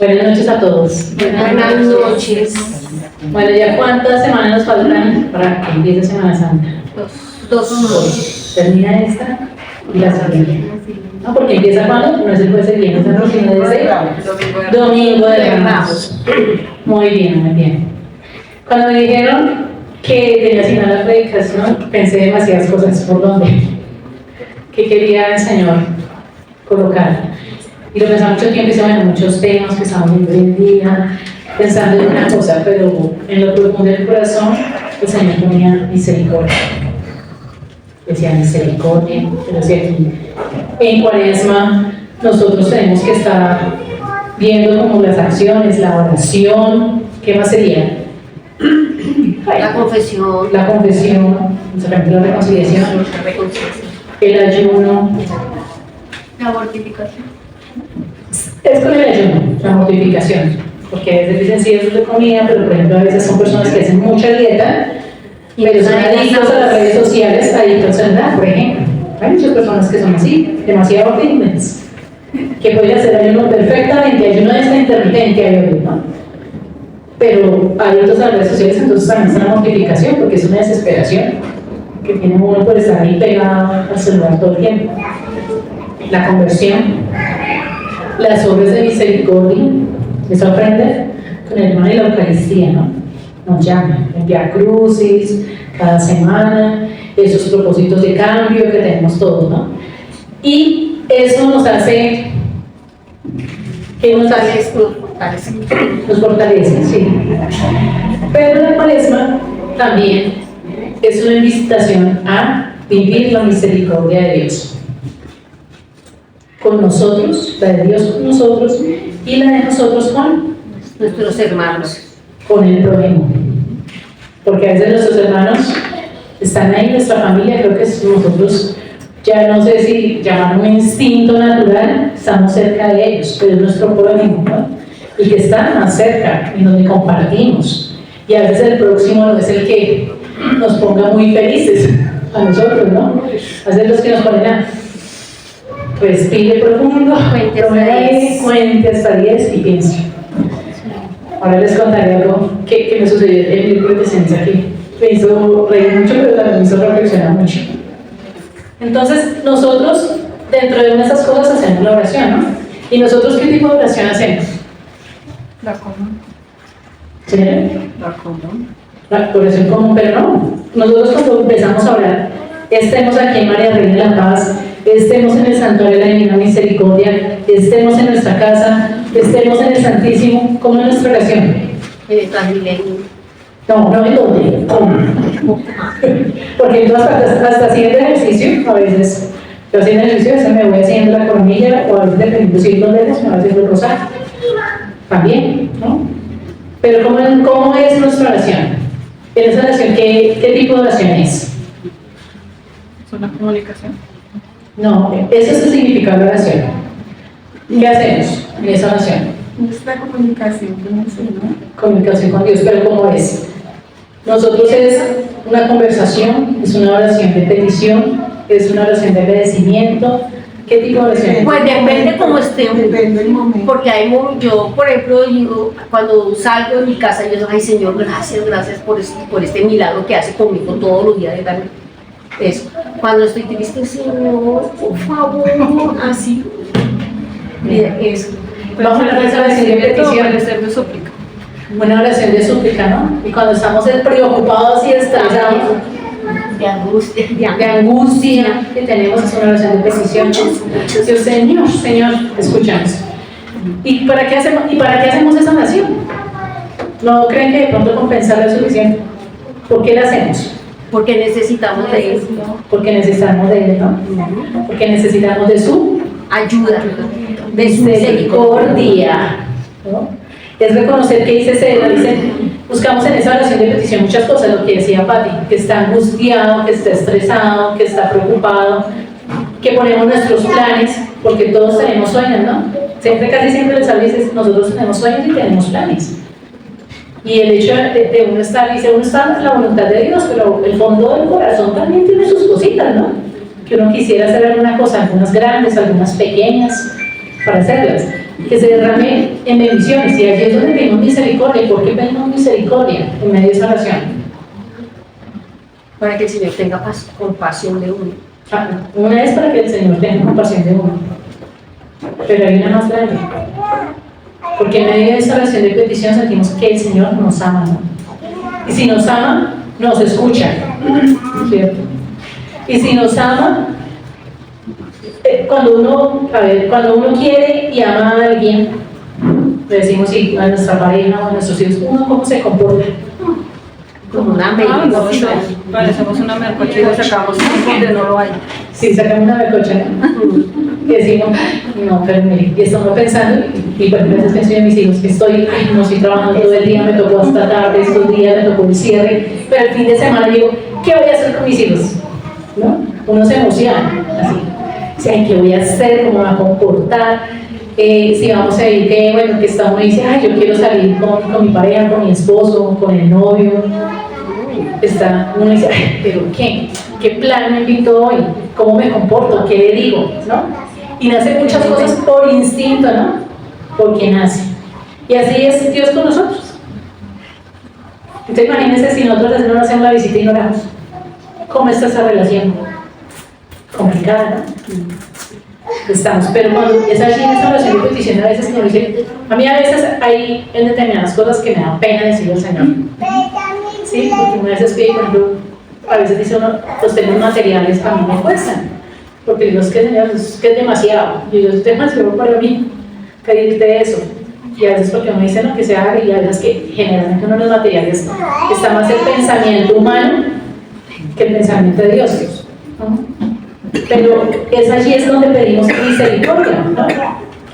Buenas noches a todos. Buenas noches. Bueno, ¿ya cuántas semanas nos faltan para que empiece Semana Santa? Dos. Termina esta y la siguiente. No, porque empieza cuando no es el jueves de viernes, sino desde Domingo de Ramos. Muy bien, muy bien. Cuando me dijeron que tenía asignada la predicación, pensé demasiadas cosas por donde que quería el Señor colocar. Y lo pensaba mucho tiempo y se van muchos temas que estamos viendo hoy en día, pensando en una cosa, pero en lo profundo del corazón el Señor ponía misericordia. Decía misericordia, pero decía aquí, en Cuaresma nosotros tenemos que estar viendo como las acciones, la oración, ¿qué más sería? La confesión. La confesión, la reconciliación, el ayuno. La mortificación. Es con el ayuno, la mortificación, porque a veces dicen sí, eso es de comida, pero por ejemplo a veces son personas que hacen mucha dieta, pero son adictos a las redes sociales, adictos al celular, por ejemplo. Hay muchas personas que son así, demasiado fitness, que pueden hacer ayuno perfectamente, ayuno de esta intermitente, ayuno, ¿no? Pero adictos a las redes sociales, entonces también está la mortificación, porque es una desesperación que tiene uno por estar ahí pegado al celular todo el tiempo. La conversión, las obras de misericordia, eso aprende con el hermano de la Eucaristía, ¿no? Nos llama, envía crucis cada semana, esos propósitos de cambio que tenemos todos, ¿no? Y eso nos hace, ¿qué nos hace? Nos fortalece, sí. Pero la Cuaresma también es una invitación a vivir la misericordia de Dios con nosotros, la de Dios con nosotros y la de nosotros con nuestros hermanos. Con el prójimo. Porque a veces nuestros hermanos están ahí, nuestra familia, creo que nosotros, ya no sé si llamarlo un instinto natural, estamos cerca de ellos, pero es nuestro prójimo, ¿no? Y que está más cerca, y donde compartimos. Y a veces el próximo no es el que nos ponga muy felices a nosotros, ¿no? A veces los que nos ponen a respire profundo, cuente hasta 10 y piense. Ahora les contaré algo que me sucedió en mi grupo de presencia que me hizo reír mucho, pero también me hizo reflexionar mucho. Entonces, nosotros, dentro de esas cosas, hacemos la oración, ¿no? ¿Y nosotros qué tipo de oración hacemos? La común. ¿Sí? La común. La oración común, pero no. Nosotros cuando empezamos a orar, estemos aquí en María Reina de la Paz, estemos en el Santuario de la Divina Misericordia, estemos en nuestra casa, estemos en el Santísimo, ¿cómo es nuestra oración? En el Transmilenio. No, ¿en dónde? ¿Cómo? Porque yo hasta haciendo ejercicio, a veces, yo haciendo ejercicio, a veces me voy haciendo la coronilla, o a veces dependiendo si ir donde me voy haciendo el rosario. También, ¿no? Pero ¿cómo es nuestra oración? En esa oración, ¿qué tipo de oración es? ¿Es una comunicación? No, eso es el significado de la oración. ¿Qué hacemos en esa oración? Es la comunicación con el Señor. Comunicación con Dios, pero ¿cómo es? Nosotros es una conversación, es una oración de petición, es una oración de agradecimiento. ¿Qué tipo de oración? Pues depende cómo estemos. Depende del momento. Porque yo, por ejemplo, digo, cuando salgo de mi casa, yo digo, ay Señor, gracias por este milagro que hace conmigo todos los días de darme eso. Cuando estoy triste, Señor, por favor, así. Eso. Vamos a hablar de esa oración de petición. Puede ser de súplica. Una oración de súplica, ¿no? Y cuando estamos preocupados y estresados, De angustia. de angustia que tenemos, es una oración de petición. Dios, Señor, escuchamos. ¿Y para qué hacemos esa oración? ¿No creen que de pronto con pensar es suficiente? ¿Por qué la hacemos? Porque necesitamos de eso. Porque necesitamos de Él, ¿no? Porque necesitamos de su Ayuda. De su misericordia, ¿no? Es reconocer que buscamos en esa oración de petición muchas cosas, lo que decía Pati, que está angustiado, que está estresado, que está preocupado, que ponemos nuestros planes, porque todos tenemos sueños, ¿no? Casi siempre les hablo y dices, nosotros tenemos sueños y tenemos planes. Y el hecho de uno estar en la voluntad de Dios, pero el fondo del corazón también tiene sus cositas, ¿no? Que uno quisiera hacer alguna cosa, algunas grandes, algunas pequeñas, para hacerlas. que se derrame en bendiciones. Y allí es donde pedimos misericordia. ¿Por qué pedimos misericordia en medio de esa oración? Para que el Señor tenga compasión de uno. Una es para que el Señor tenga compasión de uno, pero hay una más grande. Porque en medio de esa oración de petición sentimos que el Señor nos ama, ¿no? Y si nos ama, nos escucha, ¿cierto? Y si nos ama, cuando uno quiere y ama a alguien, le decimos sí, a nuestra pareja o a nuestros hijos, uno cómo se comporta. Como una No, medida. parecemos una mercocha y lo sacamos donde no lo hay. Sí, sacamos una melcocha, ¿no? Y decimos, no, pero mire, y estamos pensando, y por ejemplo, a veces pienso yo en mis hijos, que no estoy trabajando todo el día, me tocó hasta tarde, estos días me tocó el cierre, pero el fin de semana digo, ¿qué voy a hacer con mis hijos? ¿No? Uno se emociona, así. O sea, ¿qué voy a hacer? ¿Cómo me va a comportar? Si vamos a ir, que bueno, que está uno y dice, ay, yo quiero salir con mi pareja, con mi esposo, con el novio. Está uno y dice, ay, pero ¿qué? ¿Qué plan me invito hoy? ¿Cómo me comporto? ¿Qué le digo? ¿No? Y nace muchas cosas por instinto, ¿no? Porque nace. Y así es Dios con nosotros. Entonces imagínense si nosotros no hacemos la visita y no oramos. ¿Cómo está esa relación? Complicada, ¿no? Estamos, pero cuando es allí en esta oración de petición, a veces Señor dice, a mí a veces hay en determinadas cosas que me da pena decirle al Señor. Sí, porque una vez pide, por ejemplo, a veces dice uno, los temas materiales a mí me cuestan, porque digo, es que Señor, es que es demasiado, y yo es demasiado para mí, pedirte eso. Y a veces porque uno dice no, que se haga, y a veces que generalmente uno en los materiales está más el pensamiento humano que el pensamiento de Dios, ¿no? Pero allí es donde pedimos misericordia, ¿no?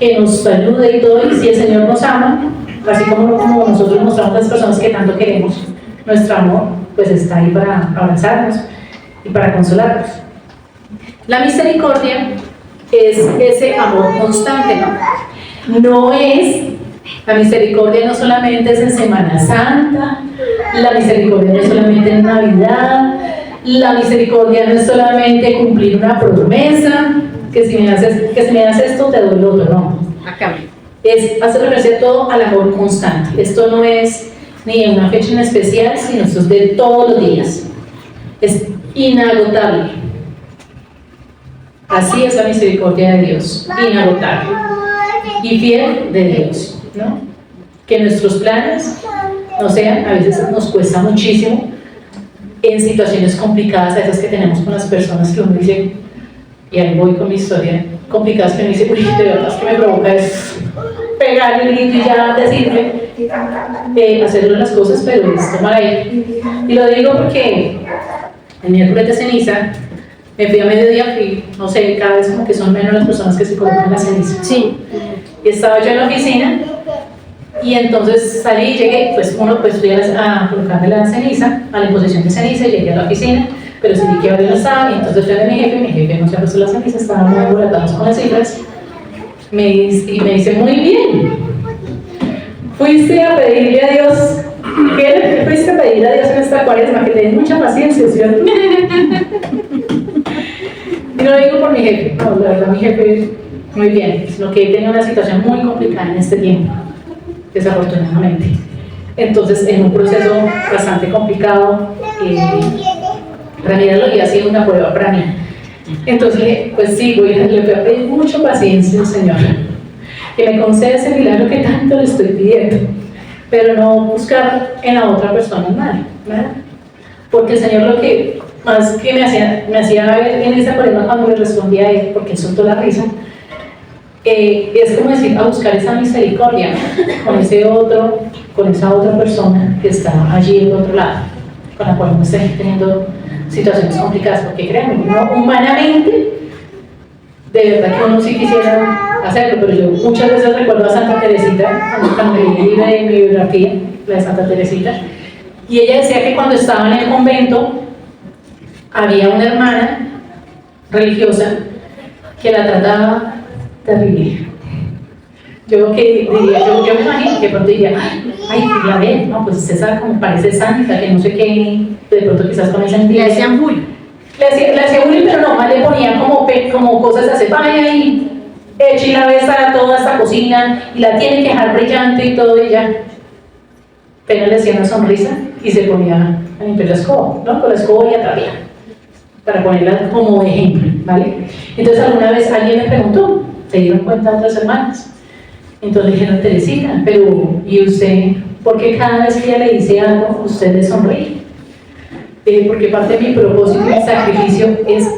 Que nos ayude y todo, y si el Señor nos ama, así como nosotros mostramos a las personas que tanto queremos, nuestro amor, pues está ahí para abrazarnos y para consolarnos. La misericordia es ese amor constante, ¿no? No es, la misericordia no solamente es en Semana Santa, la misericordia no es solamente en Navidad, la misericordia no es solamente cumplir una promesa, que si me das esto te doy lo otro, no. Es hacer referencia todo al amor constante. Esto no es ni en una fecha en especial, sino esto es de todos los días. Es inagotable. Así es la misericordia de Dios, inagotable y fiel de Dios, ¿no? Que nuestros planes no sean, a veces nos cuesta muchísimo en situaciones complicadas, a esas que tenemos con las personas que uno dice, y ahí voy con mi historia, complicadas que uno dice, uy, de verdad es que me provoca es pegar el grito y ya decirle, hacerlo las cosas, pero es tomar ahí. Y lo digo porque el miércoles de ceniza, me fui a mediodía, no sé, cada vez como que son menos las personas que se colocan la ceniza. Sí. Y estaba yo en la oficina, y entonces salí y llegué, pues fui a colocarme la ceniza, a la imposición de ceniza, y llegué a la oficina, pero sí que ahora no estaba, y entonces fui a mi jefe no se ha puesto la ceniza, estaban muy embolatados con las cifras, y me dice, muy bien, fuiste a pedirle a Dios, ¿qué fuiste a pedirle a Dios en esta cuaresma? Que te den mucha paciencia, ¿cierto? Y no lo digo por mi jefe, no, la verdad mi jefe, muy bien, sino que tenía una situación muy complicada en este tiempo, desafortunadamente. Entonces, en un proceso bastante complicado, para mí lo que ha sido una prueba para mí. Entonces, pues sí, le voy a pedir mucha paciencia al Señor, que me conceda ese milagro que tanto le estoy pidiendo, pero no buscar en la otra persona el mal, ¿verdad? Porque el Señor lo que más que me hacía ver en esa cuaresma cuando le respondía a Él, porque él soltó la risa, es como decir, a buscar esa misericordia con ese otro, con esa otra persona que está allí del otro lado, con la cual uno está teniendo situaciones complicadas, porque créanme, uno humanamente, de verdad que uno sí quisiera hacerlo, pero yo muchas veces recuerdo a Santa Teresita, cuando leí de mi biografía, la de Santa Teresita, y ella decía que cuando estaba en el convento, había una hermana religiosa que la trataba terrible. Yo me imagino que pronto diría, ay, la ve, no, pues esa como parece santa, que no sé qué, de pronto quizás con esa entidad. Le hacían bullying. Le hacía bullying, pero no, más le ponía como cosas de cepalla y echa y la besa toda esta cocina y la tiene que dejar brillante y todo, y ya. Apenas le hacía una sonrisa y se ponía a limpiar la escoba, ¿no? Con la escoba y a trapear, para ponerla como ejemplo, ¿vale? Entonces alguna vez alguien me preguntó, ¿se dieron cuenta otras hermanas? Entonces le dijeron, Teresita, pero ¿y usted por qué cada vez que ella le dice algo, usted le sonríe? Porque parte de mi propósito y mi sacrificio es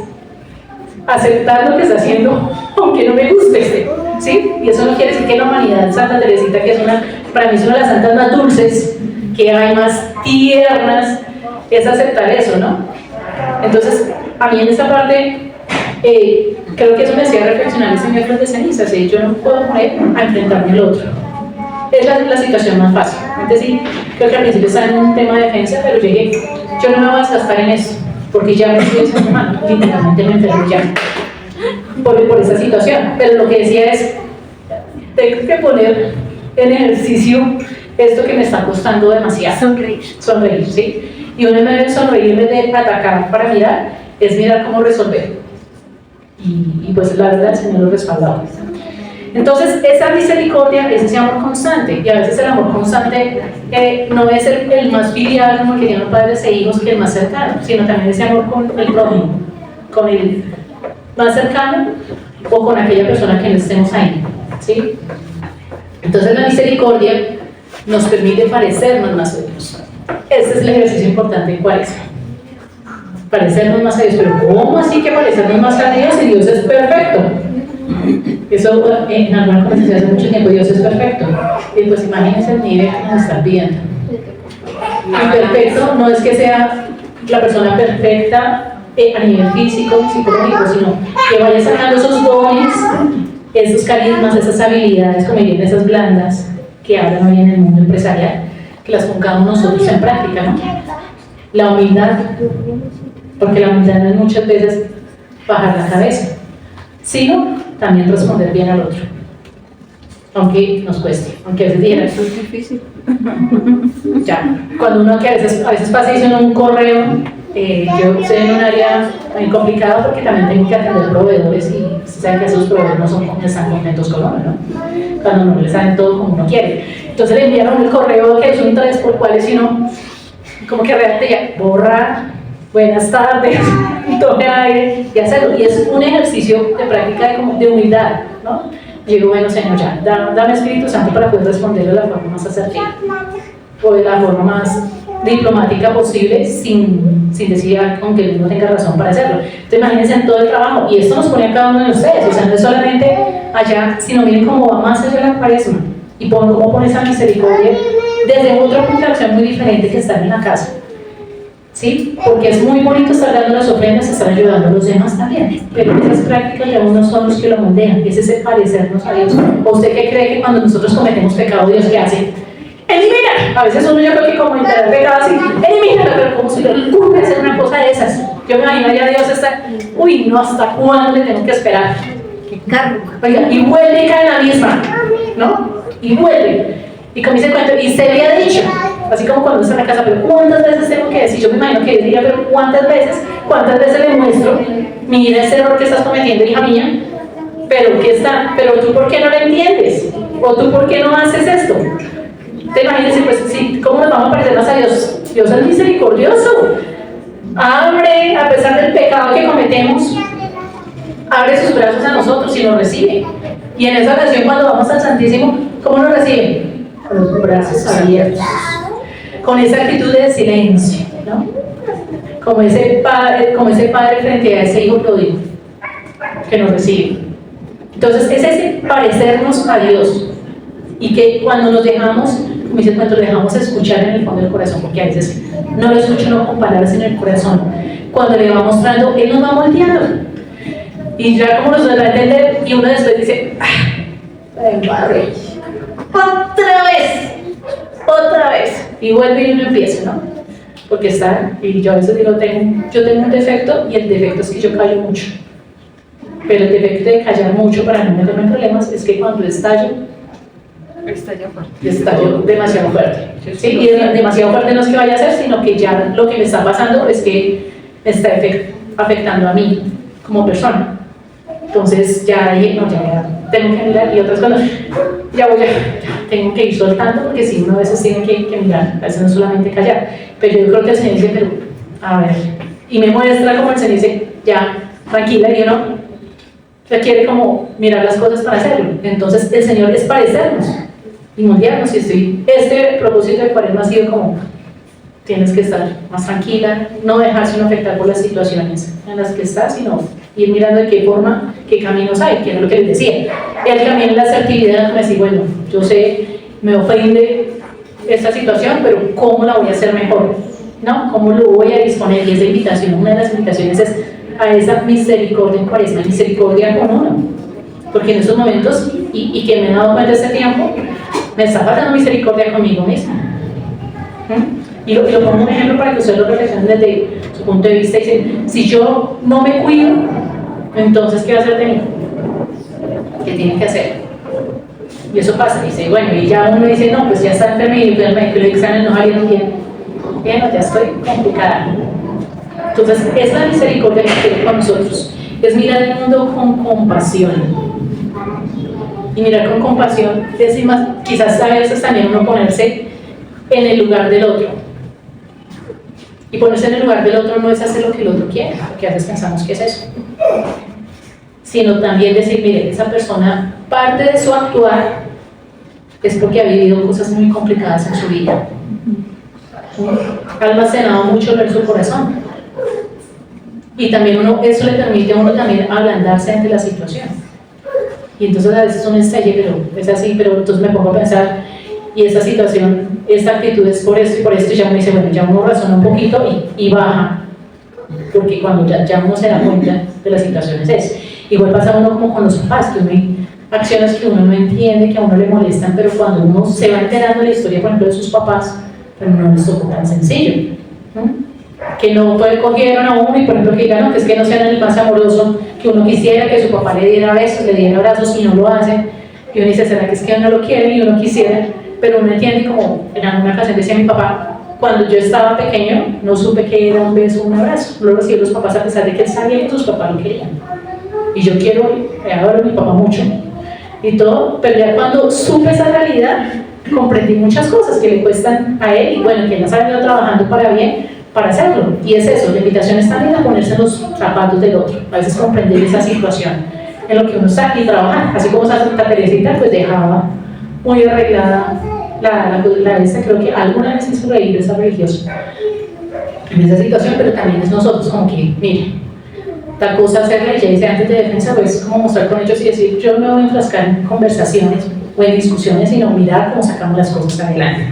aceptar lo que está haciendo, aunque no me guste, ¿sí? Y eso no quiere decir que la humanidad de Santa Teresita, que es para mí es una de las santas más dulces, que hay más tiernas, es aceptar eso, ¿no? Entonces, a mí en esta parte, creo que eso me hacía reflexionar ese miércoles de cenizas, yo no puedo poner a enfrentarme al otro. Es la situación más fácil. Antes sí, creo que al principio estaba en un tema de defensa, pero llegué, yo no me voy a desgastar en eso, porque ya me estoy desanimando, literalmente me enfermo ya por esa situación. Pero lo que decía es, tengo que poner en ejercicio esto que me está costando demasiado. Sonreír, ¿sí? Y una manera de sonreír en vez de atacar para mirar, es mirar cómo resolver. Y pues la verdad el Señor lo respaldó. Entonces, esa misericordia es ese amor constante, y a veces el amor constante no es el más filial, como que tienen los padres e hijos, que el más cercano, sino también ese amor con el prójimo, con el más cercano o con aquella persona que no estemos ahí, ¿sí? Entonces, la misericordia nos permite parecernos más a Dios. Ese es el ejercicio importante en Cuaresma. Parecernos más a Dios, pero ¿cómo así que parecernos más a Dios si Dios es perfecto? Eso en alguna conversación hace mucho tiempo, Dios es perfecto. Y pues imagínense el nivel que nos están pidiendo. Y perfecto no es que sea la persona perfecta a nivel físico, psicológico, sino que vaya sacando esos dones, esos carismas, esas habilidades, como dirían, esas blandas que hablan hoy en el mundo empresarial, que las pongamos nosotros en práctica, ¿no? La humildad, porque la humildad no es muchas veces bajar la cabeza, sino también responder bien al otro, aunque nos cueste, aunque a veces digan, Eso es difícil. ya, cuando uno que a veces pasa diciendo un correo, yo estoy en un área muy complicada porque también tengo que atender proveedores y se sabe que esos proveedores no están contentos con uno, ¿no? Cuando no les salen todo como uno quiere. Entonces le enviaron el correo que es un 3x4, sino como que realmente ya borrar, buenas tardes, tome aire y hacerlo. Y es un ejercicio de práctica de humildad, ¿no? Digo, bueno, Señor, ya, dame Espíritu Santo para poder responderle de la forma más asertiva o de la forma más diplomática posible, sin decir aunque uno tenga razón para hacerlo. Entonces imagínense en todo el trabajo, y esto nos pone a cada uno de ustedes, o sea, no es solamente allá, sino miren cómo va más allá de la Cuaresma y cómo pone esa misericordia desde otro punto de acción muy diferente que estar en la casa, ¿sí? Porque es muy bonito estar dando las ofrendas, estar ayudando a los demás también, pero esas prácticas de uno son los que lo moldean, es ese parecernos a Dios. ¿O usted qué cree que cuando nosotros cometemos pecado, Dios qué hace? Elimina. A veces uno, yo creo que como el pecado así, elimina, pero como si le ocurre hacer una cosa de esas. Yo me imagino ya Dios está, uy, no, ¿hasta cuándo le tengo que esperar? Oiga, y vuelve y cae en la misma, ¿no? Y vuelve. Y como dice el cuento, y se le ha dicho, así como cuando está en la casa, pero ¿cuántas veces tengo que decir? Yo me imagino que diría, pero ¿cuántas veces le muestro? Mira ese error que estás cometiendo, hija mía, pero tú ¿por qué no lo entiendes? ¿O tú por qué no haces esto? Te imaginas, pues sí, ¿cómo nos vamos a parecer más a Dios? Dios es misericordioso. Abre, a pesar del pecado que cometemos, abre sus brazos a nosotros y nos recibe. Y en esa oración, cuando vamos al Santísimo, ¿cómo nos recibe? Con los brazos abiertos, con esa actitud de silencio, ¿no? Como ese padre frente a ese hijo pródigo que nos recibe. Entonces, es ese parecernos a Dios. Y que cuando nos dejamos, como dice el cuento, lo dejamos escuchar en el fondo del corazón, porque a veces no lo escucho no con palabras en el corazón. Cuando le va mostrando, Él nos va moldeando. Y ya como nos va a entender, y uno después dice, padre, otra vez. Y vuelve y uno empieza, ¿no? Porque está, y yo a veces digo, yo tengo un defecto, y el defecto es que yo callo mucho. Pero el defecto de callar mucho para no meterme en problemas es que cuando estallo demasiado fuerte. ¿Sí? Y demasiado fuerte no es que vaya a ser, sino que ya lo que me está pasando es que me está afectando a mí como persona. Entonces ya dije, no, ya tengo que mirar, y otras cuando ya tengo que ir soltando, porque sí, uno a veces tiene que mirar, a veces no solamente callar. Pero yo creo que el Señor dice, pero, a ver, y me muestra como el Señor dice, ya, tranquila, y uno requiere como mirar las cosas para hacerlo. Entonces el Señor es parecernos y moldearnos, y este propósito de Cuaresma ha sido como, tienes que estar más tranquila, no dejarse uno afectar por las situaciones en las que estás, sino ir mirando de qué forma, qué caminos hay, que es lo que les decía. El camino en la asertividad, me decía, bueno, yo sé, me ofende esta situación, pero ¿cómo la voy a hacer mejor? ¿No? ¿Cómo lo voy a disponer? Y esa invitación, una de las invitaciones es a esa misericordia en Cuaresma, misericordia con uno. Porque en esos momentos, y que me he dado cuenta este tiempo, me está faltando misericordia conmigo mismo. Y lo pongo un ejemplo para que ustedes lo reflexionen desde su punto de vista y dicen, si yo no me cuido, entonces ¿qué va a hacer de mí? ¿Qué tiene que hacer? Y eso pasa, y dice, bueno, y ya uno dice, no, pues ya está enfermito, y el médico le examen no salieron bien, bueno, ya estoy complicada. Entonces, es la misericordia que tiene con nosotros, es mirar el mundo con compasión. Y mirar con compasión es quizás a veces también uno ponerse en el lugar del otro. Y ponerse en el lugar del otro no es hacer lo que el otro quiere, porque a veces pensamos que es eso. Sino también decir, mire, esa persona, parte de su actuar es porque ha vivido cosas muy complicadas en su vida. Ha almacenado mucho en su corazón. Y también eso le permite a uno también ablandarse ante la situación. Y entonces a veces uno está, pero es así, pero entonces me pongo a pensar, y esta situación, esta actitud es por esto y por esto, y ya uno dice, bueno, ya uno razona un poquito y baja, porque cuando ya uno se da cuenta de las situaciones es. Igual pasa uno como con los papás, que uno hay acciones que uno no entiende, que a uno le molestan, pero cuando uno se va enterando de la historia, por ejemplo, de sus papás, pero no les tocó tan sencillo, ¿no? Que no cogieron a uno y por ejemplo que digan, no, que es que no sean el más amoroso que uno quisiera, que su papá le diera besos, le diera abrazos y no lo hacen, y uno dice, ¿será que es que uno lo quiere y uno quisiera? Pero uno entiende, como en alguna ocasión decía mi papá, cuando yo estaba pequeño no supe que era un beso o un abrazo, lo recibían los papás a pesar de que él sabía que sus papás lo querían, y yo adoro a mi papá mucho y todo, pero ya cuando supe esa realidad comprendí muchas cosas que le cuestan a él, y bueno, que él las ha venido trabajando para bien, para hacerlo. Y es eso, la invitación es también a ponerse en los zapatos del otro, a veces comprender esa situación en lo que uno está y trabajar, así como Santa Teresita pues dejaba muy arreglada la esta, creo que alguna vez hizo reír esa religiosa en esa situación, pero también es nosotros como que, mire, tal cosa hacerla, y ya dice antes de defensa, pues como mostrar con ellos y decir, yo no me voy a enfrascar en conversaciones o en discusiones, sino mirar cómo sacamos las cosas adelante.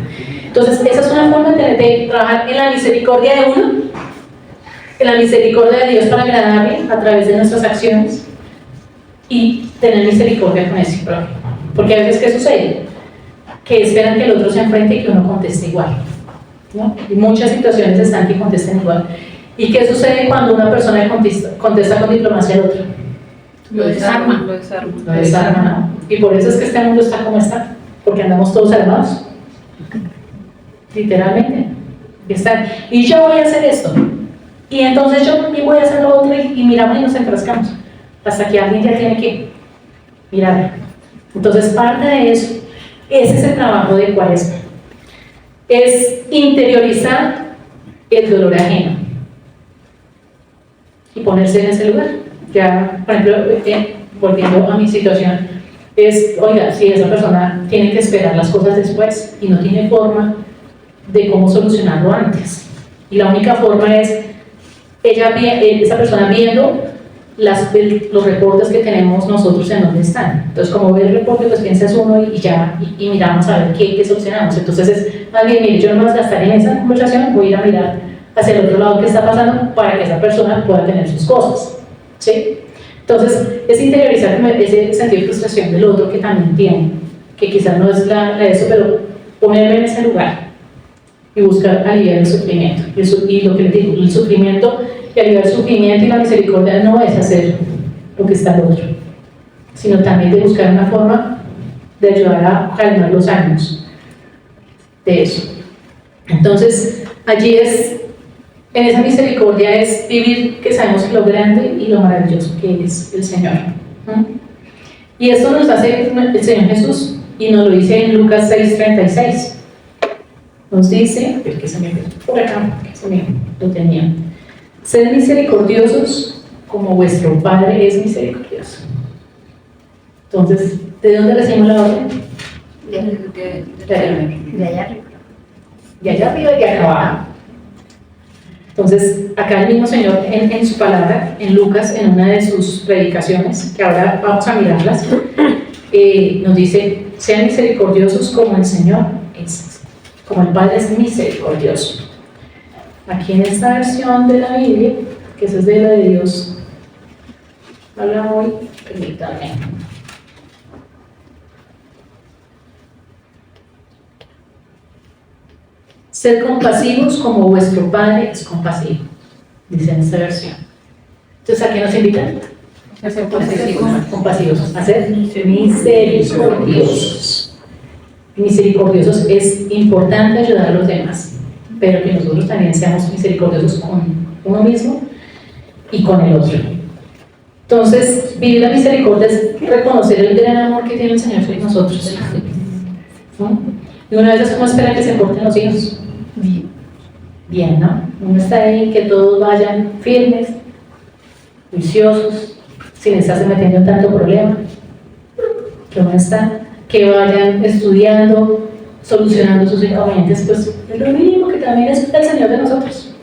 Entonces, esa es una forma de trabajar en la misericordia de uno, en la misericordia de Dios para agradarle a través de nuestras acciones, y tener misericordia con ese propio. Porque a veces, ¿qué sucede? Que esperan que el otro se enfrente y que uno conteste igual, ¿no? Y muchas situaciones están que contesten igual. ¿Y qué sucede cuando una persona contesta con diplomacia al otro? Lo desarma. Lo desarma, ¿no? Y por eso es que este mundo está como está, porque andamos todos armados. Literalmente. Y yo voy a hacer esto, y entonces yo también voy a hacer lo otro, y miramos y nos enfrascamos hasta que alguien ya tiene que mirar. Entonces parte de eso es ese trabajo de Cuaresma, es interiorizar el dolor ajeno y ponerse en ese lugar. Ya, por ejemplo, volviendo a mi situación, es, oiga, si esa persona tiene que esperar las cosas después y no tiene forma de cómo solucionarlo antes, y la única forma es esa persona viendo los reportes que tenemos nosotros en dónde están. Entonces, como ve el reporte, pues piensas uno y miramos a ver qué solucionamos. Entonces es más bien, mire, yo no me voy a gastar en esa conversación, voy a ir a mirar hacia el otro lado qué está pasando para que esa persona pueda tener sus cosas, ¿sí? Entonces es interiorizar ese sentido de frustración del otro que también tiene, que quizás no es la de eso, pero ponerme en ese lugar y buscar aliviar el sufrimiento. Y lo que les digo, el sufrimiento y aliviar el sufrimiento y la misericordia no es hacer lo que está el otro, sino también de buscar una forma de ayudar a calmar los ánimos de eso. Entonces, allí en esa misericordia es vivir que sabemos lo grande y lo maravilloso que es el Señor. Y esto nos hace el Señor Jesús, y nos lo dice en Lucas 6:36. Nos dice, que se me por acá, que se me lo tenía. Sed misericordiosos como vuestro Padre es misericordioso. Entonces, ¿de dónde recibimos la orden? De allá arriba. De allá arriba y de acá abajo. Entonces, acá el mismo Señor en su palabra, en Lucas, en una de sus predicaciones, que ahora vamos a mirarlas, nos dice, sean misericordiosos como el Señor es, como el Padre es misericordioso. Aquí en esta versión de la Biblia, que esa es de la de Dios, habla hoy, permítanme. Sed compasivos como vuestro Padre es compasivo, dice en esta versión. Entonces, ¿a qué nos invitan? A ser Compasivos, a ser misericordiosos. Misericordiosos es importante ayudar a los demás, pero que nosotros también seamos misericordiosos con uno mismo y con el otro. Entonces, vivir la misericordia es reconocer el gran amor que tiene el Señor sobre nosotros. ¿No? Y una vez, ¿cómo espera que se porten los hijos? Bien, ¿no? Uno está ahí, que todos vayan firmes, juiciosos, sin estarse metiendo en tanto problema. Que uno está, que vayan estudiando, solucionando sus inconvenientes, pues es lo mínimo que también es el Señor de nosotros.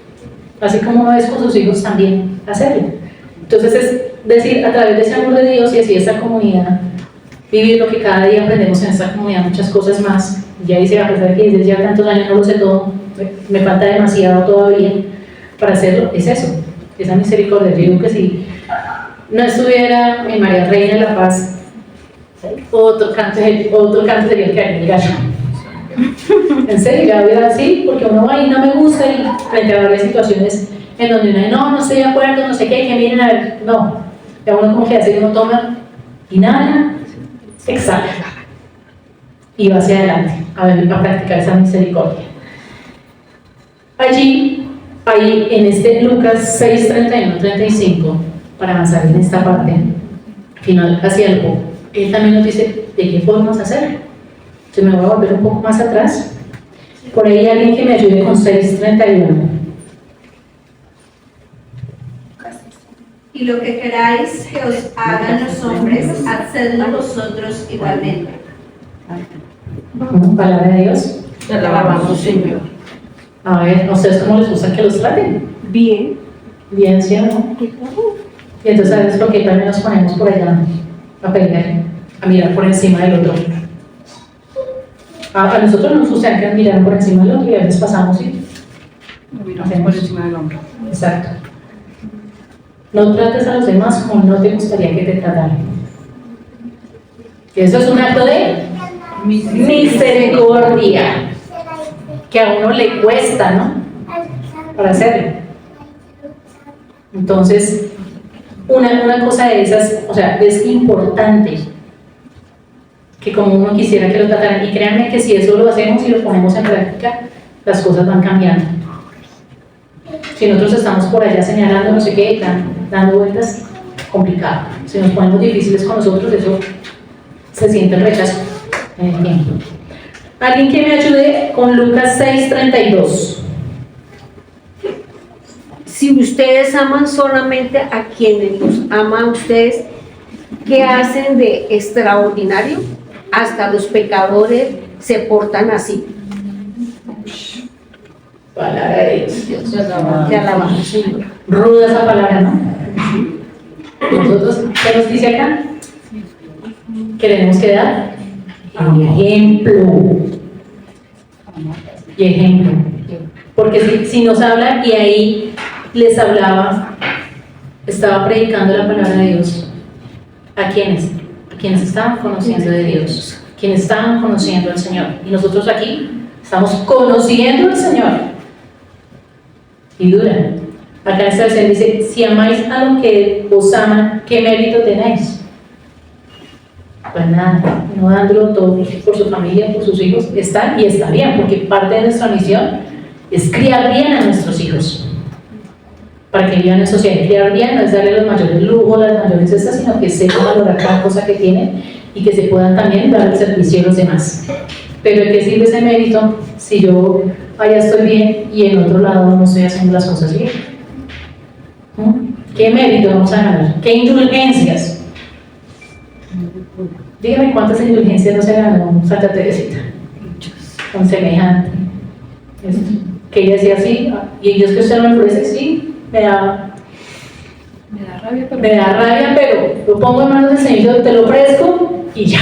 Así como uno es con sus hijos también, hacerlo. Entonces es decir, a través de ese amor de Dios y así esta comunidad, vivir lo que cada día aprendemos en esta comunidad, muchas cosas más. Ya dice, a pesar de que desde ya tantos años no lo sé todo, me falta demasiado todavía para hacerlo, es eso, esa misericordia. Yo digo que si no estuviera mi María Reina de la Paz, otro canto sería el que haría el gallo. En serio, ya hubiera así, porque uno va y no me gusta y frente a varias situaciones en donde uno no estoy de acuerdo, no sé qué, que miren a ver, no, ya uno como que hace, uno toma, inhala, exhala y va hacia adelante a practicar esa misericordia. Allí, ahí en este Lucas 6:31-35, para avanzar en esta parte final hacia algo, él también nos dice de qué podemos hacer. Entonces me voy a volver un poco más atrás. Por ahí alguien que me ayude con 6:31. Y lo que queráis que os hagan los hombres, hacedlo vosotros igualmente. Palabra de Dios. Te alabamos, Señor. A ver, ¿a ustedes cómo les gusta que los traten? Bien. Bien, ¿sí o no? Y entonces, ¿sabes por qué también nos ponemos por allá a pelear, a mirar por encima del otro? A nosotros nos gusta que mirar por encima del otro y a veces pasamos y Miramos por encima del hombro. exacto. No trates a los demás como no te gustaría que te trataran. Y eso es un acto de misericordia que a uno le cuesta, ¿no? Para hacerlo. Entonces, una cosa de esas, o sea, es importante que como uno quisiera que lo trataran, y créanme que si eso lo hacemos y lo ponemos en práctica, las cosas van cambiando. Si nosotros estamos por allá señalando no sé qué, dando vueltas, complicado. Si nos ponemos difíciles con nosotros, eso se siente el rechazo en el tiempo. Alguien que me ayude con Lucas 6:32. Si ustedes aman solamente a quienes los aman a ustedes, ¿qué hacen de extraordinario? Hasta los pecadores se portan así. Palabra de Dios. Te alabamos, Señor. Ruda esa palabra, ¿no? Nosotros, ¿qué nos dice acá? Queremos que dar ejemplo. Y ejemplo. Porque si nos habla, y ahí les hablaba, estaba predicando la palabra de Dios. ¿A quiénes? A quienes estaban conociendo de Dios, quienes estaban conociendo al Señor. Y nosotros aquí estamos conociendo al Señor. Y dura. Acá esta versión dice, si amáis a lo que os aman, ¿qué mérito tenéis? Pues nada, no dándolo todo por su familia, por sus hijos, está y está bien, porque parte de nuestra misión es criar bien a nuestros hijos, para que vivan en sociedad. Y criar bien no es darle los mayores lujos, las mayores cestas, sino que sepan valorar cada cosa que tienen y que se puedan también dar el servicio a los demás. Pero ¿de qué sirve ese mérito si yo allá estoy bien y en otro lado no estoy haciendo las cosas bien? ¿Qué mérito vamos a ganar? ¿Qué indulgencias? Dígame cuántas indulgencias no se ganó Santa Teresita con semejante. Que ella decía así, y Dios que usted no me ofrece, sí, me da rabia, pero lo pongo en manos del Señor, te lo ofrezco y ya,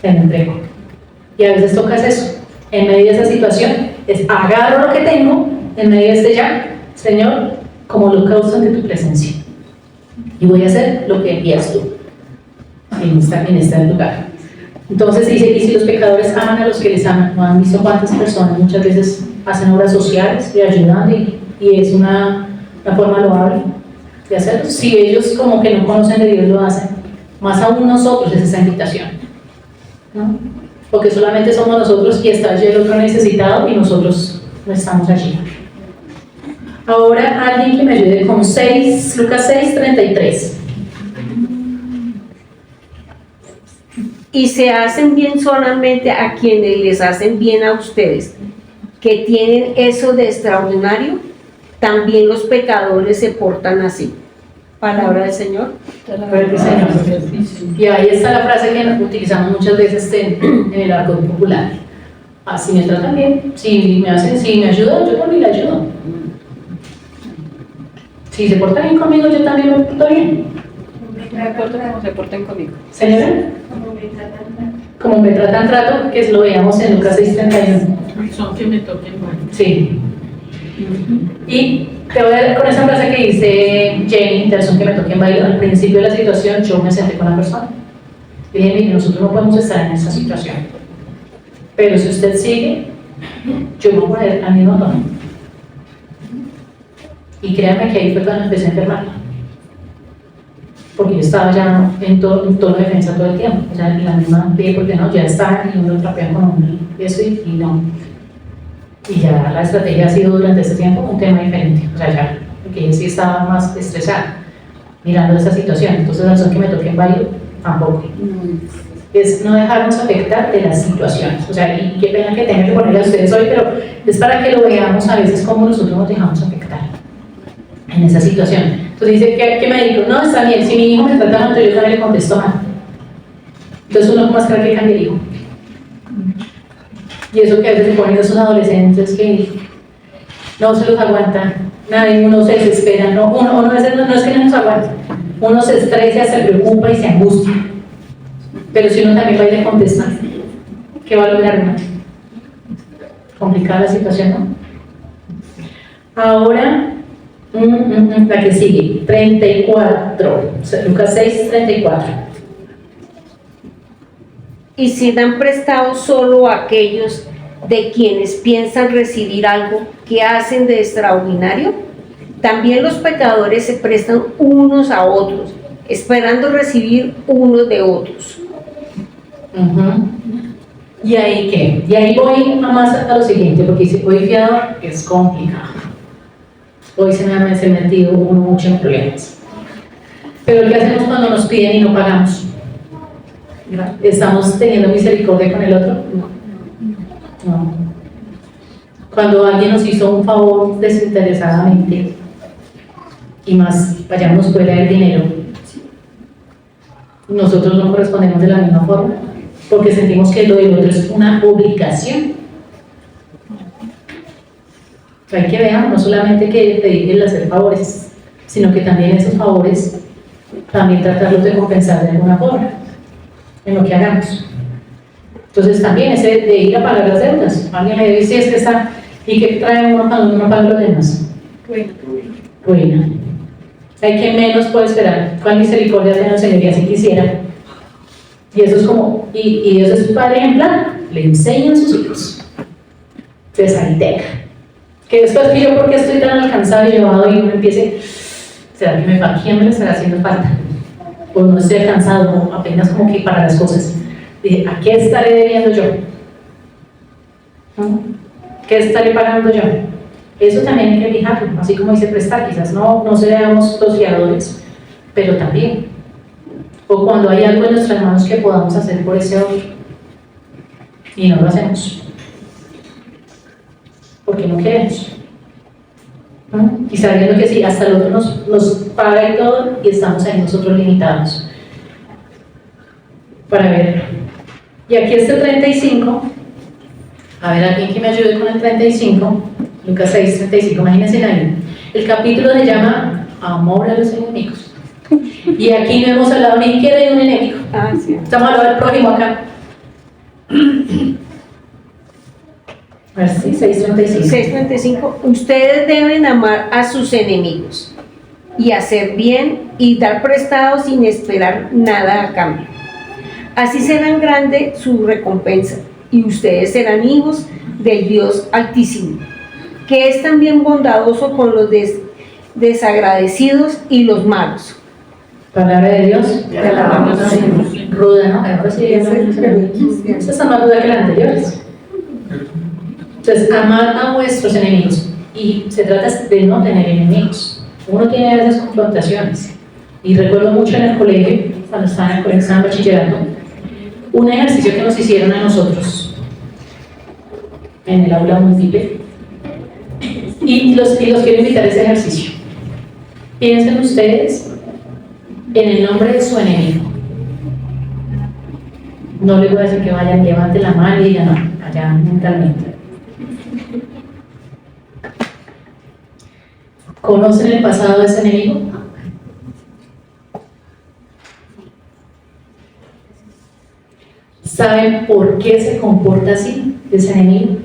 te lo entrego. Y a veces toca eso, en medio de esa situación, es agarro lo que tengo, en medio de este ya, Señor, como holocausto ante tu presencia. Y voy a hacer lo que envías tú en este lugar. Entonces dice, y si los pecadores aman a los que les aman, ¿no han visto cuántas personas muchas veces hacen obras sociales y ayudan y es una forma loable de hacerlo? Si ellos como que no conocen de Dios lo hacen, más aún nosotros es esa invitación, ¿no? Porque solamente somos nosotros y está allí el otro necesitado y nosotros no estamos allí. Ahora alguien que me ayude con Lucas 6:33. Y se hacen bien solamente a quienes les hacen bien a ustedes, que tienen eso de extraordinario, también los pecadores se portan así. Palabra del Señor. Y ahí está la frase que utilizamos muchas veces en el argot popular. Así me tratan bien, si me ayudan, yo también le ayudo. Si se portan bien conmigo, yo también me porto bien. Me acuerdo cómo se porten conmigo. ¿Señora? Como me tratan, trato, que lo veíamos en Lucas 6:31. Son que me toquen mal. Sí. Y te voy a dar con esa frase que dice Jenny, de son que me toquen baile. Al principio de la situación, yo me senté con la persona. Y dije, mire, nosotros no podemos estar en esa situación. Pero si usted sigue, yo me voy a poner al mismo tono. Y créanme que ahí fue cuando empecé a enfermarme. Porque yo estaba ya en tono de defensa todo el tiempo, o sea, en la misma pie, porque no, ya está, y uno trapea con eso y no. Y ya la estrategia ha sido durante este tiempo un tema diferente, o sea, ya, porque yo sí estaba más estresada mirando esa situación, entonces la razón que me toque en baile, tampoco. Es no dejarnos afectar de las situaciones, o sea, y qué pena que tenga que ponerle a ustedes hoy, pero es para que lo veamos a veces cómo nosotros nos dejamos afectar en esa situación. Entonces dice, ¿qué me dijo? No, está bien, si mi hijo me trata mal, yo también le contesto mal. Entonces uno más cree que cambie el hijo. Y eso que a veces se ponen esos adolescentes que no se los aguanta, nadie, uno se desespera, uno no es que no nos aguanta, uno se estresa, se preocupa y se angustia. Pero si uno también va y le contesta, ¿qué va a lograr uno? Complicada la situación, ¿no? Ahora, la que sigue, 34, Lucas 6:34. Y si dan prestado solo a aquellos de quienes piensan recibir algo que hacen de extraordinario, también los pecadores se prestan unos a otros, esperando recibir unos de otros. ¿Y ahí qué? Y ahí voy más a lo siguiente, porque si voy fiado es complicado. Hoy se me ha metido uno mucho en problemas. Pero ¿qué hacemos cuando nos piden y no pagamos? ¿Estamos teniendo misericordia con el otro? No. Cuando alguien nos hizo un favor desinteresadamente y más vayamos fuera del dinero, nosotros no correspondemos de la misma forma, porque sentimos que lo del otro es una obligación. Hay que ver, no solamente que pedirle hacer favores, sino que también esos favores, también tratarlos de compensar de alguna forma, en lo que hagamos. Entonces también ese de ir a pagar las deudas. Alguien me dice, es que está, ¿y qué trae uno cuando uno paga los demás? Ruina. Hay que menos puede esperar. ¿Cuál misericordia tiene el Señor? Y así quisiera. Y eso es como, y Dios es su padre ejemplar, le enseña a sus hijos. Desaiteca. Que después que yo, porque estoy tan alcanzado y llevado y uno empiece, ¿será que quién me lo estará haciendo falta? Pues no estoy alcanzado, apenas como que para las cosas. Dije, ¿a qué estaré debiendo yo? ¿No? ¿Qué estaré pagando yo? Eso también hay que fijarlo, así como dice prestar, quizás no seamos los fiadores, pero también. O cuando hay algo en nuestras manos que podamos hacer por ese otro y no lo hacemos. Porque no queremos. ¿No? Y sabiendo que sí, hasta el otro nos paga y todo, y estamos ahí nosotros limitados. Para ver. Y aquí está el 35. A ver, alguien que me ayude con el 35. Lucas 6, 35, imagínense ahí. El capítulo se llama Amor a los enemigos. Y aquí no hemos hablado ni siquiera de un enemigo. Sí. Estamos hablando del prójimo acá. A ver, sí, 6:35. 6:35. Ustedes deben amar a sus enemigos y hacer bien y dar prestado sin esperar nada a cambio. Así serán grande su recompensa y ustedes serán hijos del Dios Altísimo, que es también bondadoso con los desagradecidos y los malos. Palabra de Dios. Ruda, ¿no? Ahora sí, esta está más ruda que las anteriores. Entonces, amar a vuestros enemigos. Y se trata de no tener enemigos. Uno tiene a veces confrontaciones. Y recuerdo mucho en el colegio, cuando estaba en el colegio, estaba en bachillerato, un ejercicio que nos hicieron a nosotros en el aula múltiple. Y los quiero invitar a ese ejercicio. Piensen ustedes en el nombre de su enemigo. No les voy a decir que vayan, levanten la mano y digan no, allá mentalmente. ¿Conocen el pasado de ese enemigo? ¿Saben por qué se comporta así ese enemigo?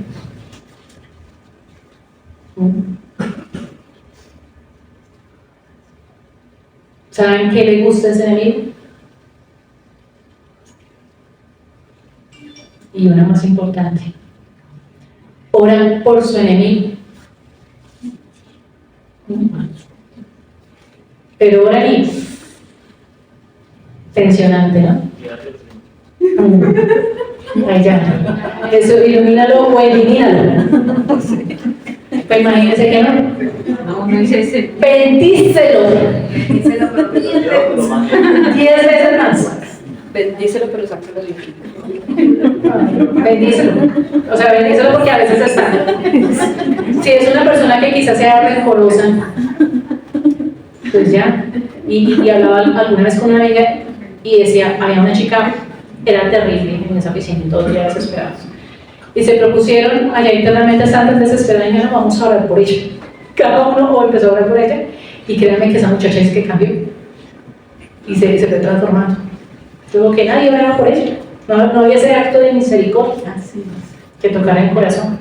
¿Saben qué le gusta a ese enemigo? Y una más importante, oran por su enemigo. Pero oran y tensionante, ¿no? Ahí ya. Eso, ilumínalo o elimínalo. Pues imagínense que no. No dice ese. Bendícelo. 10 veces más. Bendícelo, pero sácalo de aquí. Bendícelo. O sea, bendícelo porque a veces está. Si es una persona que quizás sea rencorosa, pues ya. Y hablaba alguna vez con una amiga y decía, había una chica, era terrible en esa piscina y todos ya desesperados. Y se propusieron, allá internamente estaban desesperados y dijeron, vamos a orar por ella. Cada uno empezó a orar por ella y créanme que esa muchacha es que cambió y se fue transformando. Luego que nadie oraba por ella, no había ese acto de misericordia que tocara el corazón.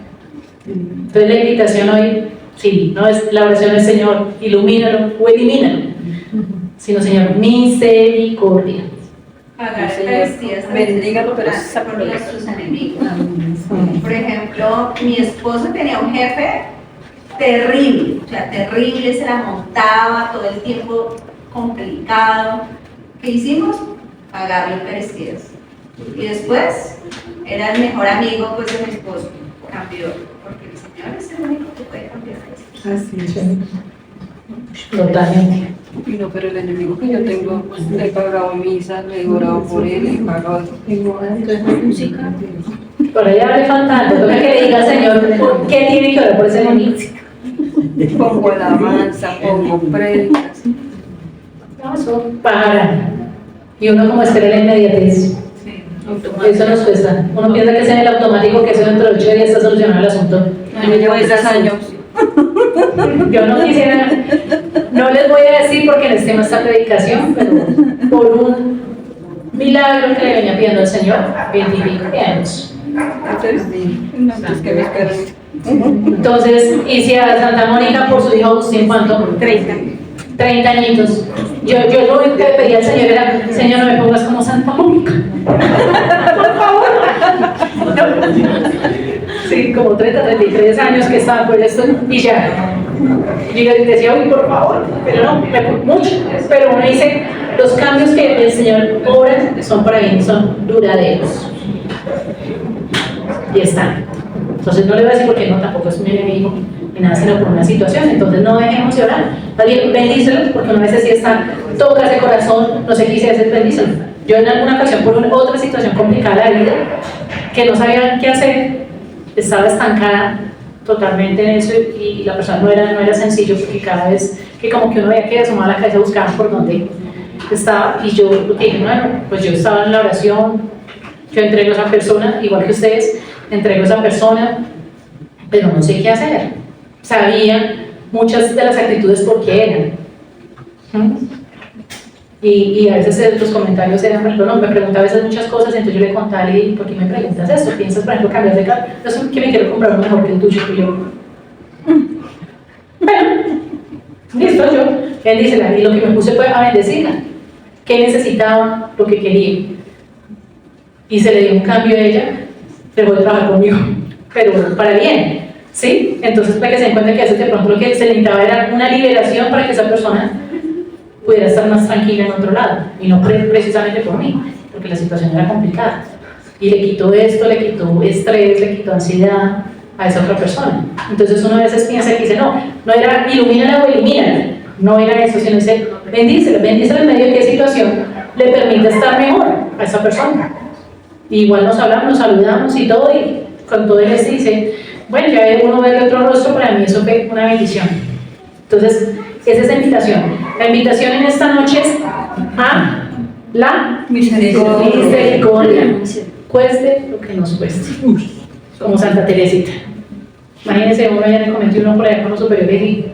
Entonces la invitación hoy, sí, no es la oración del Señor, ilumínalo o elimínalo, sino Señor, misericordia. Pagar Eucaristías Bendígalo, pero por nuestros enemigos. Por ejemplo, mi esposo tenía un jefe terrible, o sea, terrible, se la montaba todo el tiempo, complicado. ¿Qué hicimos? Pagar Eucaristías. Y después era el mejor amigo pues, de mi esposo. Cambió, porque el Señor es el único que puede cambiar eso. Así es. Totalmente. Y no, pero el enemigo que yo tengo, le he pagado misa, le he orado por él, le he pagado. Por allá le falta algo, toca que le diga al Señor por qué tiene que orar por ese enemigo. Pongo alabanza, pongo predicas. No, eso para. Y uno como espera la inmediatez. Eso nos cuesta. Uno piensa que es en el automático, que eso dentro de 8 días está solucionado el asunto. Yo me llevo 10 años. Yo no quisiera, no les voy a decir porque en este tema está predicación, pero por un milagro que le venía pidiendo al Señor, 25 años. No, pues que me esperen. Entonces, hice a Santa Mónica por su hijo Agustín, ¿cuánto? 30 añitos. Yo lo único que le pedí al Señor era, Señor, no me pongas como Santa Mónica. Por favor. Sí, como 30, 33 años que estaba por esto y ya. Y yo decía, uy, por favor, pero no, mucho. Pero uno dice, los cambios que el Señor obra son para mí, son duraderos. Y están. Entonces no le voy a decir porque no, tampoco es mi enemigo, ni nada, sino por una situación. Entonces no dejemos de orar. Más bien, bendícelo, porque una vez sí está, toca ese corazón, no sé qué hice hacer, bendícelo. Yo en alguna ocasión, por otra situación complicada de la vida, que no sabía qué hacer, estaba estancada totalmente en eso y la persona no era sencillo, porque cada vez que como que uno veía que asomaba la cabeza buscaba por dónde estaba, y yo dije, bueno, pues yo estaba en la oración, yo entrego a esa persona, igual que ustedes, entrego a esa persona, pero no sé qué hacer. Sabía muchas de las actitudes por qué eran. Y a veces los comentarios eran, perdón, me preguntaba a veces muchas cosas, entonces yo le contaba, y ¿por qué me preguntas esto? ¿Piensas, por ejemplo, cambiar de carro? Yo sé que me quiero comprar uno mejor que el tuyo, y yo, bueno, listo, yo, bendícela, y lo que me puse fue a bendecirla, qué necesitaba, lo que quería, y se le dio un cambio a ella, dejó de trabajar conmigo, pero para bien, ¿sí? Entonces para que se den cuenta que a veces de pronto lo que se necesitaba era una liberación para que esa persona pudiera estar más tranquila en otro lado, y no precisamente por mí, porque la situación era complicada, y le quitó esto, le quitó estrés, le quitó ansiedad a esa otra persona. Entonces uno a veces piensa que dice, no era ilumínala o elimínala, no era eso, sino dice, bendícela en medio de qué situación le permite estar mejor a esa persona. Y igual nos hablamos, nos saludamos y todo, y con todo él les dice, bueno, ya uno ve el otro rostro, para mí eso fue una bendición. Entonces, esa es la invitación. La invitación en esta noche es a la misericordia. Cueste lo que nos cueste. Como Santa Teresita. Imagínense, uno ya le cometió uno por allá con los superiores y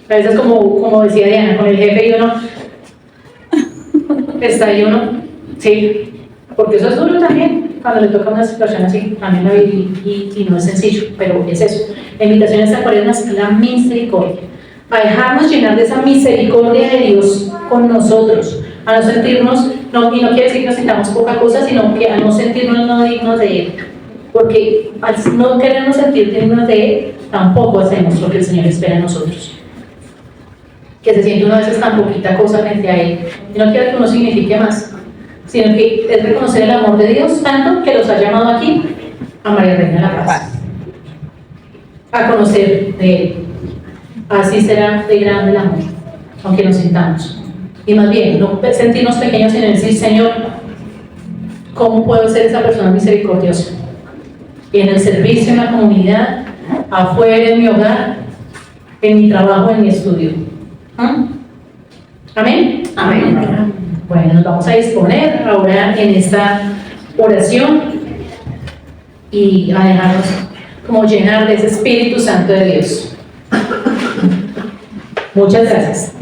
a veces como decía Diana, con el jefe y uno está ahí uno, sí, porque eso es duro también, cuando le toca una situación así, también la viví y no es sencillo, pero es eso. La invitación a esta cuaresma es la misericordia, a dejarnos llenar de esa misericordia de Dios con nosotros, a no sentirnos, y no quiere decir que nos sintamos poca cosa, sino que a no sentirnos no dignos de Él, porque al no querernos sentir dignos de Él, tampoco hacemos lo que el Señor espera de nosotros. Que se siente una vez tan poquita cosa frente a Él, y no quiere que uno signifique más, sino que es reconocer el amor de Dios tanto que los ha llamado aquí a María Reina de la Paz, a conocer de Él. Así será de grande el amor, aunque nos sintamos. Y más bien, no sentirnos pequeños, sino decir, Señor, ¿cómo puedo ser esa persona misericordiosa? En el servicio, en la comunidad, afuera, en mi hogar, en mi trabajo, en mi estudio. ¿Amén? Amén. Bueno, nos vamos a disponer a orar en esta oración y a dejarnos como llenar de ese Espíritu Santo de Dios. Muchas gracias.